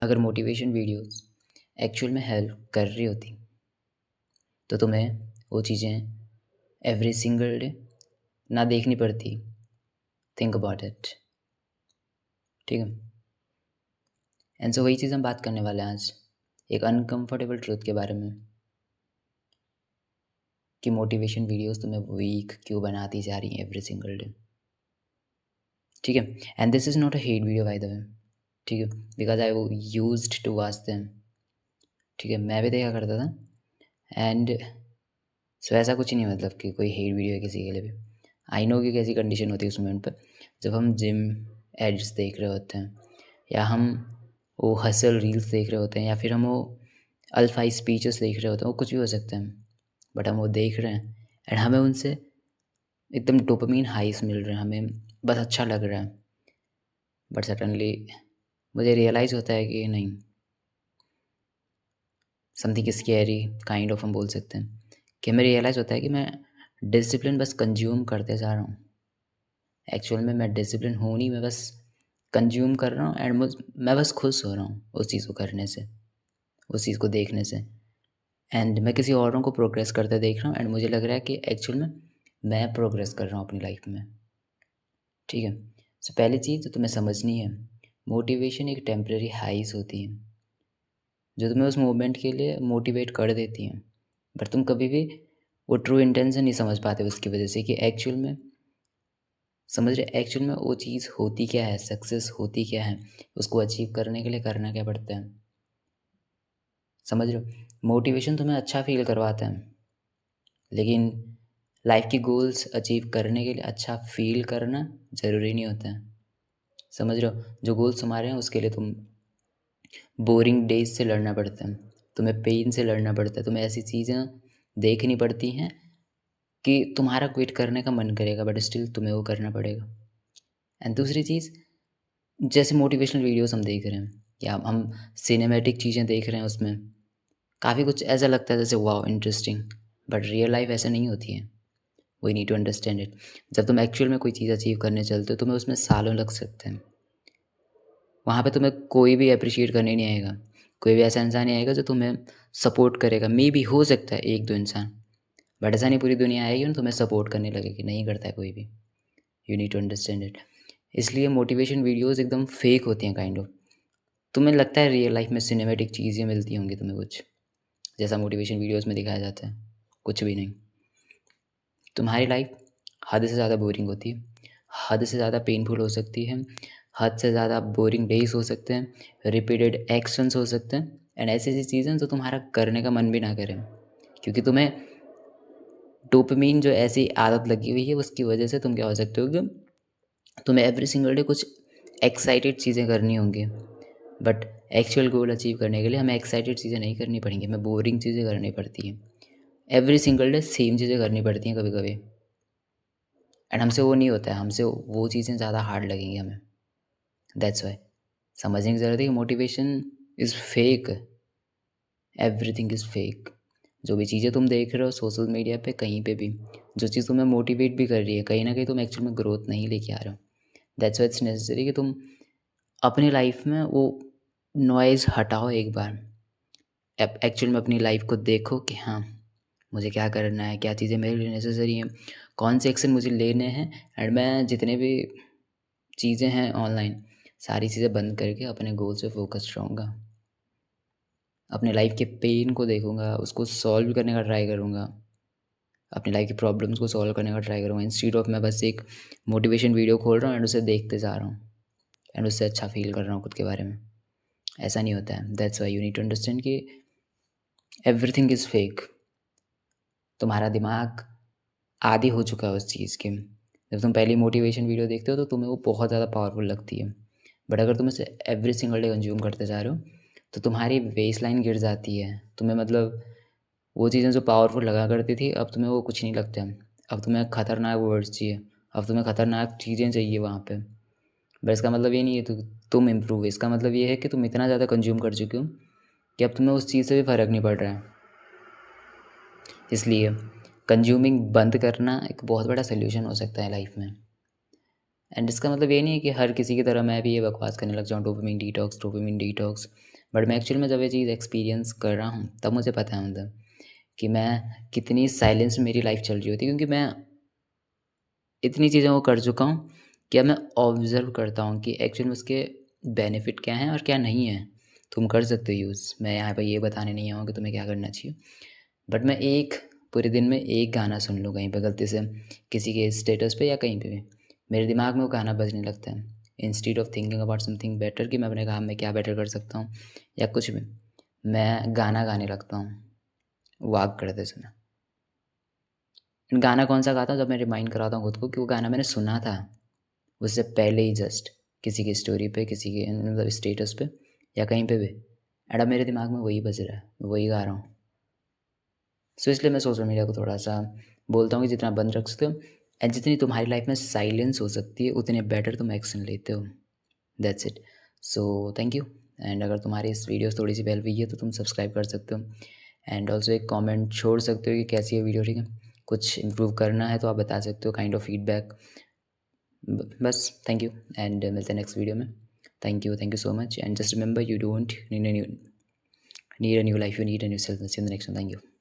अगर motivation videos actual में help कर रही होती तो तुम्हें वो चीज़ें एवरी सिंगल डे ना देखनी पड़ती। Think about it. ठीक है। एंड सो वही चीज़ हम बात करने वाले हैं आज, एक अनकंफर्टेबल ट्रूथ के बारे में कि मोटिवेशन वीडियोस तुम्हें वीक क्यों बनाती जा रही हैं एवरी सिंगल डे। ठीक है। And this is not a hate video by the way. ठीक है। Because I used to watch them. ठीक है, मैं भी देखा करता था। एंड सो ऐसा कुछ नहीं, मतलब कि कोई हेट वीडियो है किसी के लिए भी। आई नो कि कैसी कंडीशन होती है उस मोमेंट पर, जब हम जिम एड्स देख रहे होते हैं, या हम वो हसल रील्स देख रहे होते हैं, या फिर हम वो अल्फाई स्पीचेस देख रहे होते हैं, वो कुछ भी हो सकते हैं। बट हम वो देख रहे हैं एंड हमें उनसे एकदम डोपामीन हाइस मिल रहे हैं, हमें बस अच्छा लग रहा है। बट सडनली मुझे रियलाइज़ होता है कि नहीं, समथिंग स्कैरी काइंड ऑफ हम बोल सकते हैं, कि हमें रियलाइज़ होता है कि मैं डिसिप्लिन बस कंज्यूम करते जा रहा हूँ। एक्चुअल में मैं डिसिप्लिन हूँ नहीं, मैं बस कंज्यूम कर रहा हूँ एंड मैं बस खुश हो रहा हूँ उस चीज़ को करने से, उस चीज़ को देखने से। एंड मैं किसी औरों को प्रोग्रेस करते देख रहा हूँ एंड मुझे लग रहा है कि एक्चुअल में मैं प्रोग्रेस कर रहा हूँ अपनी लाइफ में। ठीक है। सो पहली चीज़ जो तुम्हें समझनी है, मोटिवेशन एक टेम्परेरी हाइज होती है जो तुम्हें उस मोमेंट के लिए मोटिवेट कर देती हैं। बट तुम कभी भी वो ट्रू इंटेंशन नहीं समझ पाते उसकी वजह से कि एक्चुअल में, समझ रहे, एक्चुअल में वो चीज़ होती क्या है, सक्सेस होती क्या है, उसको अचीव करने के लिए करना क्या पड़ता है। समझ रहे हो, मोटिवेशन तुम्हें अच्छा फील करवाता है, लेकिन लाइफ की गोल्स अचीव करने के लिए अच्छा फील करना ज़रूरी नहीं होता है। समझ रहे हो, जो गोल्स तुम्हारे हैं उसके लिए तुम बोरिंग डेज से लड़ना पड़ता है, तुम्हें पेन से लड़ना पड़ता है, तुम्हें ऐसी चीज़ें देखनी पड़ती हैं कि तुम्हारा क्विट करने का मन करेगा, बट स्टिल तुम्हें वो करना पड़ेगा। एंड दूसरी चीज़, जैसे मोटिवेशनल वीडियोस हम देख रहे हैं या हम सिनेमैटिक चीज़ें देख रहे हैं, उसमें काफ़ी कुछ ऐसा लगता है जैसे wow interesting, but real life ऐसे नहीं होती है। We need to understand it. जब तुम एक्चुअल में कोई चीज़ अचीव करने चलते हो तुम्हें उसमें सालों लग सकते हैं। वहाँ पे तुम्हें कोई भी अप्रिशिएट करने नहीं आएगा, कोई भी ऐसा इंसान नहीं आएगा जो तुम्हें सपोर्ट करेगा। मे बी हो सकता है एक दो इंसान, बट ऐसा नहीं पूरी दुनिया आएगी और तुम्हें सपोर्ट करने लगेगी, नहीं करता है कोई भी। You need to understand it. इसलिए मोटिवेशन वीडियोस एकदम फेक होती हैं काइंड ऑफ। तुम्हें लगता है रियल लाइफ में सिनेमैटिक चीज़ें मिलती होंगी तुम्हें कुछ, जैसा मोटिवेशन वीडियोस में दिखाया जाता है, कुछ भी नहीं। तुम्हारी लाइफ हद से ज़्यादा बोरिंग होती है, हद से ज़्यादा पेनफुल हो सकती है, हद से ज़्यादा बोरिंग डेज हो सकते हैं, रिपीटेड एक्शंस हो सकते हैं, एंड ऐसी ऐसी चीज़ें जो तुम्हारा करने का मन भी ना करे, क्योंकि तुम्हें डोपामीन जो ऐसी आदत लगी हुई है उसकी वजह से तुम क्या हो सकते हो कि तुम्हें एवरी सिंगल डे कुछ एक्साइटेड चीज़ें करनी होंगी। बट एक्चुअल गोल अचीव करने के लिए हमें एक्साइटेड चीज़ें नहीं करनी पड़ेंगी, हमें बोरिंग चीज़ें करनी पड़ती हैं। एवरी सिंगल डे सेम चीज़ें करनी पड़ती हैं कभी कभी, एंड हमसे वो नहीं होता है, हमसे वो चीज़ें ज़्यादा हार्ड लगेंगी हमें। दैट्स वाई समझने की ज़रूरत है कि motivation is fake, everything is fake. जो भी चीज़ें तुम देख रहे हो सोशल मीडिया पे कहीं पे भी, जो चीज़ तुम्हें मोटिवेट भी कर रही है, कहीं ना कहीं तुम एक्चुअल में ग्रोथ नहीं लेके आ रहे हो। दैट्स वाई इट्स नेसेसरी कि तुम अपनी लाइफ में वो नॉइज़ हटाओ एक बार, एक्चुअल में अपनी लाइफ को देखो कि हाँ, मुझे क्या करना है, क्या चीज़ें मेरे लिए नेसेसरी हैं, कौन से एक्शन मुझे लेने हैं। एंड मैं जितने भी चीज़ें हैं ऑनलाइन, सारी चीज़ें बंद करके अपने गोल से फोकस्ड रहूँगा, अपने लाइफ के पेन को देखूँगा, उसको सॉल्व करने का ट्राई करूँगा, अपनी लाइफ की प्रॉब्लम्स को सॉल्व करने का ट्राई करूँगा, इंस्टीड ऑफ मैं बस एक मोटिवेशन वीडियो खोल रहा हूँ एंड उसे देखते जा रहा हूँ एंड उससे अच्छा फील कर रहा हूँ खुद के बारे में। ऐसा नहीं होता है। That's why you need to understand कि एवरीथिंग इज़ फेक। तुम्हारा दिमाग आदी हो चुका है उस चीज़ के। जब तुम पहली मोटिवेशन वीडियो देखते हो तो तुम्हें वो बहुत ज़्यादा पावरफुल लगती है, बट अगर तुम इसे एवरी सिंगल डे कंज्यूम करते जा रहे हो तो तुम्हारी बेस लाइन गिर जाती है। तुम्हें मतलब वो चीज़ें जो पावरफुल लगा करती थी अब तुम्हें वो कुछ नहीं लगता है। अब तुम्हें खतरनाक वर्ड्स चाहिए, अब तुम्हें खतरनाक चीज़ें चाहिए वहाँ पे। बट इसका मतलब ये नहीं है तुम इम्प्रूव, इसका मतलब ये है कि तुम इतना ज़्यादा कंज्यूम कर चुके हो कि अब तुम्हें उस चीज़ से भी फ़र्क नहीं पड़ रहा है। इसलिए कंज्यूमिंग बंद करना एक बहुत बड़ा सोल्यूशन हो सकता है लाइफ में। एंड इसका मतलब ये नहीं है कि हर किसी की तरह मैं भी ये बकवास करने लग जाऊँ, dopamine detox, dopamine detox. But मैं एक्चुअल में जब ये चीज़ एक्सपीरियंस कर रहा हूँ तब मुझे पता है मतलब कि मैं कितनी साइलेंस में मेरी लाइफ चल रही होती है, क्योंकि मैं इतनी चीज़ों को कर चुका हूँ कि अब मैं ऑब्ज़र्व करता हूँ कि एक्चुअल में उसके बेनिफिट क्या हैं और क्या नहीं हैं। तुम कर सकते हो यूज़, मैं यहाँ पे ये बताने नहीं आया हूँ कि तुम्हें क्या करना चाहिए। बट मैं एक पूरे दिन में एक गाना सुन लूँ कहीं पे गलती से, किसी के स्टेटस पे या कहीं पे भी, मेरे दिमाग में वो गाना बजने लगता है। Instead of thinking about something better कि मैं अपने काम में क्या बेटर कर सकता हूँ या कुछ भी, मैं गाना गाने लगता हूँ वॉक करते समय। गाना कौन-सा गाता हूँ जब मैं रिमाइंड कराता हूँ खुद को कि वो गाना मैंने सुना था, उससे पहले ही जस्ट किसी की स्टोरी पे, किसी के मतलब स्टेटस पे या कहीं पे भी, एंड अब मेरे दिमाग में वही बज रहा है, वही गा रहा हूँ। सो इसलिए मैं सोशल मीडिया को थोड़ा-सा बोलता हूँ कि जितना बंद रख सकते हो, एंड जितनी तुम्हारी लाइफ में साइलेंस हो सकती है, उतने बेटर तुम एक्शन लेते हो। That's it. So thank you, and अगर तुम्हारी इस वीडियो से थोड़ी-सी हेल्प हुई है तो तुम सब्सक्राइब कर सकते हो, एंड ऑल्सो एक कमेंट छोड़ सकते हो कि कैसी है वीडियो, ठीक है? कुछ इम्प्रूव करना है तो आप बता सकते हो, काइंड ऑफ फीडबैक। बस थैंक यू, एंड मिलते हैं नेक्स्ट वीडियो में। Thank you so much, and just remember, you don't need a new life, you need a new self. See you in the next one. Thank you.